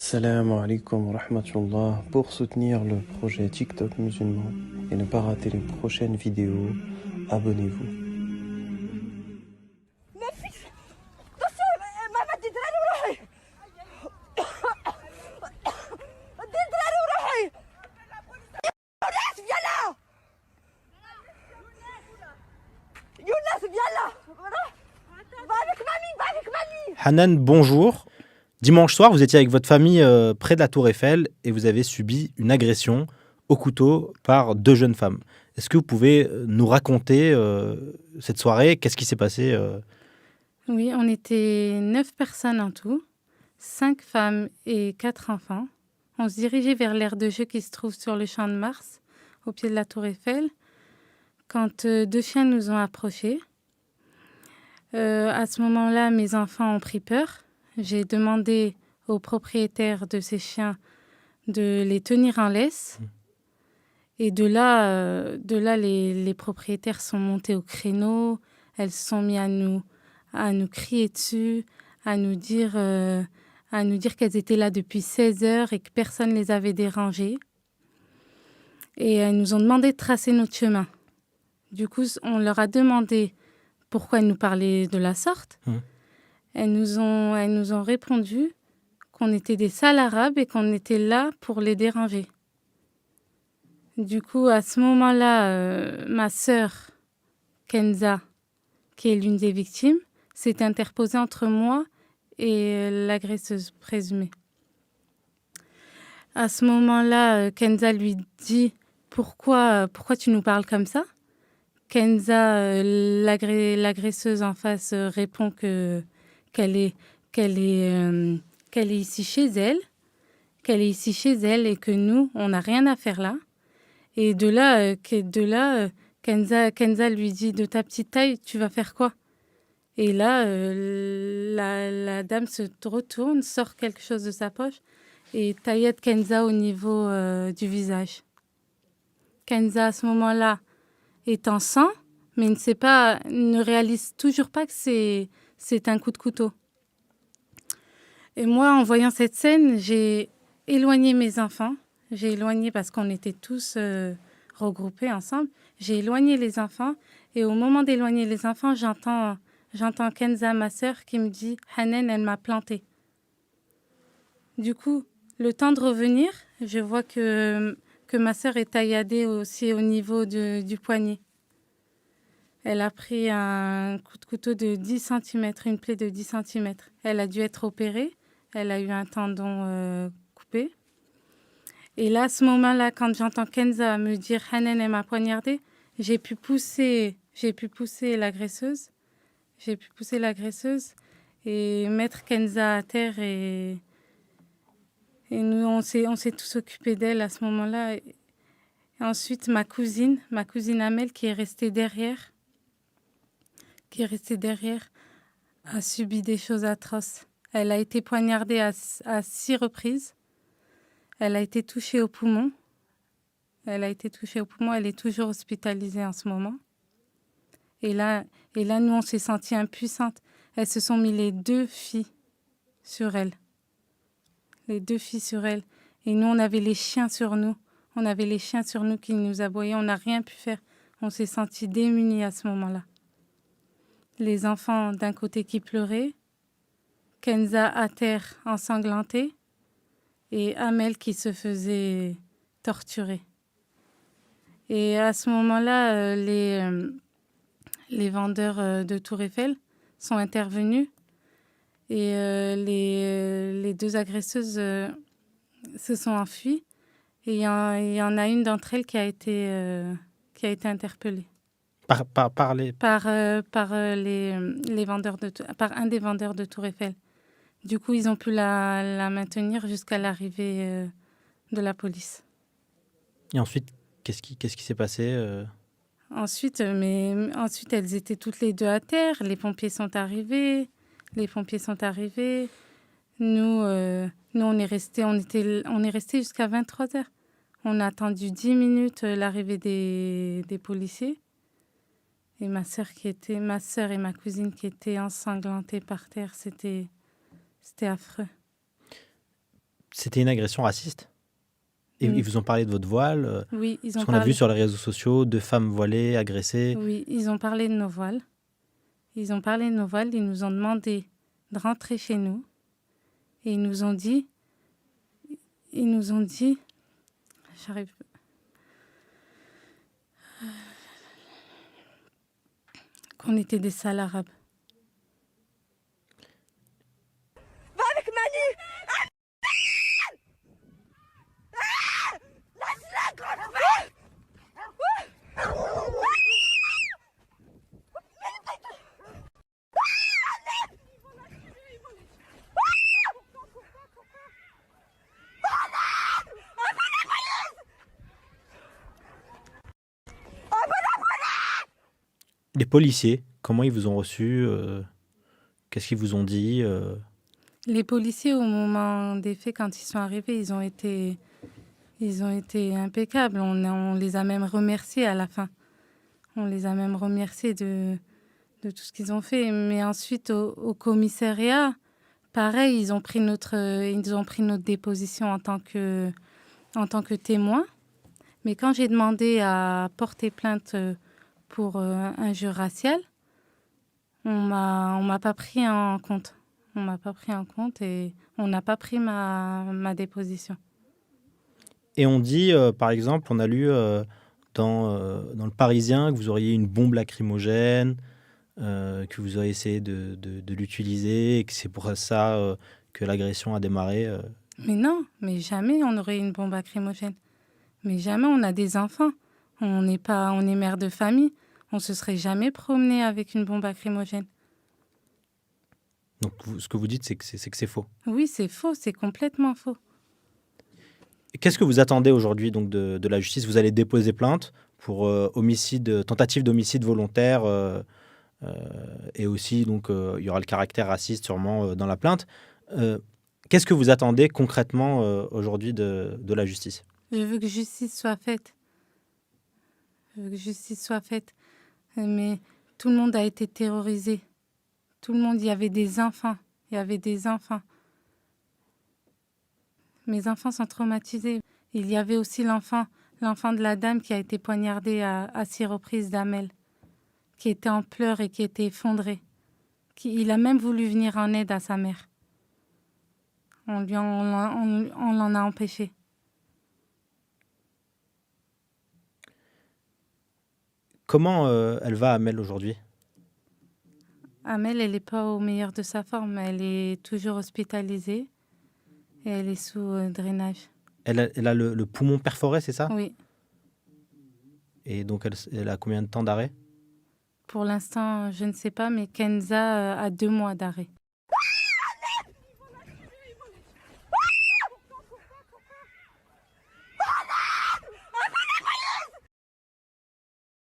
Salam alaikum wa rahmatullah. Pour soutenir le projet TikTok musulman et ne pas rater les prochaines vidéos, abonnez-vous. Hanan, bonjour. Dimanche soir, vous étiez avec votre famille près de la Tour Eiffel et vous avez subi une agression au couteau par deux jeunes femmes. Est-ce que vous pouvez nous raconter cette soirée? Qu'est-ce qui s'est passé Oui, on était 9 personnes en tout, 5 femmes et 4 enfants. On se dirigeait vers l'aire de jeu qui se trouve sur le Champ de Mars, au pied de la Tour Eiffel, quand deux chiens nous ont approchés. À ce moment-là, mes enfants ont pris peur. J'ai demandé au propriétaire de ces chiens de les tenir en laisse. Et de là, les propriétaires sont montés au créneau. Elles se sont mis à nous crier dessus, à nous dire qu'elles étaient là depuis 16 heures et que personne ne les avait dérangées. Et elles nous ont demandé de tracer notre chemin. Du coup, on leur a demandé pourquoi elles nous parlaient de la sorte. Elles nous ont répondu qu'on était des sales arabes et qu'on était là pour les déranger. Du coup, à ce moment-là, ma sœur, Kenza, qui est l'une des victimes, s'est interposée entre moi et l'agresseuse présumée. À ce moment-là, Kenza lui dit « Pourquoi tu nous parles comme ça ?» Kenza, l'agresseuse en face, répond qu'elle est ici chez elle, et que nous, on n'a rien à faire là. Et de là, Kenza lui dit « De ta petite taille, tu vas faire quoi ?» Et là, la dame se retourne, sort quelque chose de sa poche et taillade Kenza au niveau du visage. Kenza, à ce moment-là, est en sang, mais ne réalise toujours pas que c'est un coup de couteau. Et moi, en voyant cette scène, j'ai éloigné mes enfants. J'ai éloigné parce qu'on était tous regroupés ensemble. J'ai éloigné les enfants. Et au moment d'éloigner les enfants, j'entends Kenza, ma sœur, qui me dit « Hanan, elle m'a plantée ». Du coup, le temps de revenir, je vois que ma sœur est tailladée aussi au niveau du poignet. Elle a pris un coup de couteau de 10 cm, une plaie de 10 cm. Elle a dû être opérée. Elle a eu un tendon coupé. Et là, à ce moment-là, quand j'entends Kenza me dire « Hanan, elle m'a poignardée », j'ai pu pousser l'agresseuse. Et mettre Kenza à terre. Et nous, on s'est tous occupés d'elle à ce moment-là. Et ensuite, ma cousine Amel, qui est restée derrière, a subi des choses atroces. Elle a été poignardée à 6 reprises. Elle a été touchée au poumon. Elle est toujours hospitalisée en ce moment. Et là, nous, on s'est senties impuissantes. Elles se sont mis les deux filles sur elle. Et nous, on avait les chiens sur nous. Qui nous aboyaient. On n'a rien pu faire. On s'est sentis démunis à ce moment-là. Les enfants d'un côté qui pleuraient. Kenza à terre ensanglantée. Et Amel qui se faisait torturer. Et à ce moment-là, les vendeurs de Tour Eiffel sont intervenus et les deux agresseuses se sont enfuies. Et il y en a une d'entre elles qui a été interpellée. Par un des vendeurs de Tour Eiffel. Du coup, ils ont pu la maintenir jusqu'à l'arrivée de la police. Et ensuite, qu'est-ce qui s'est passé Ensuite, elles étaient toutes les deux à terre. Les pompiers sont arrivés. Nous, on est restés jusqu'à 23 heures. On a attendu 10 minutes l'arrivée des policiers. Et ma sœur et ma cousine qui étaient ensanglantées par terre, c'était affreux. C'était une agression raciste? Et Mm. ils vous ont parlé de votre voile? Oui, ils Parce ont qu'on a vu parlé. sur les réseaux sociaux 2 femmes voilées agressées. Oui, ils ont parlé de nos voiles. Ils ont parlé de nos voiles. Ils nous ont demandé de rentrer chez nous. Et ils nous ont dit, j'arrive, qu'on était des sales arabes. Les policiers, comment ils vous ont reçus? Qu'est-ce qu'ils vous ont dit? Les policiers, au moment des faits, quand ils sont arrivés, ils ont été impeccables. On les a même remerciés à la fin. On les a même remerciés de tout ce qu'ils ont fait. Mais ensuite, au commissariat, pareil, ils ont pris notre déposition en tant que témoin. Mais quand j'ai demandé à porter plainte pour injure raciale, on m'a pas pris en compte. On m'a pas pris en compte et on n'a pas pris ma déposition. Et on dit, par exemple, on a lu dans Le Parisien que vous auriez une bombe lacrymogène, que vous auriez essayé de l'utiliser et que c'est pour ça que l'agression a démarré. Mais non, mais jamais on aurait une bombe lacrymogène. Mais jamais on a des enfants. On est mère de famille. On se serait jamais promené avec une bombe lacrymogène. Donc ce que vous dites, c'est que c'est faux. Oui, c'est faux, c'est complètement faux. Et qu'est-ce que vous attendez aujourd'hui donc de la justice? Vous allez déposer plainte pour tentative d'homicide volontaire et aussi donc il y aura le caractère raciste sûrement dans la plainte. Qu'est-ce que vous attendez concrètement aujourd'hui de la justice? Je veux que justice soit faite. Je veux que justice soit faite. Mais tout le monde a été terrorisé. Tout le monde, il y avait des enfants. Il y avait des enfants. Mes enfants sont traumatisés. Il y avait aussi l'enfant de la dame qui a été poignardée à 6 reprises d'Amel, qui était en pleurs et qui était effondré. Il a même voulu venir en aide à sa mère. On l'en a empêché. Comment elle va, Amel, aujourd'hui? Amel, elle n'est pas au meilleur de sa forme. Elle est toujours hospitalisée et elle est sous drainage. Elle a le poumon perforé, c'est ça? Oui. Et donc elle a combien de temps d'arrêt? Pour l'instant, je ne sais pas, mais Kenza a 2 mois d'arrêt.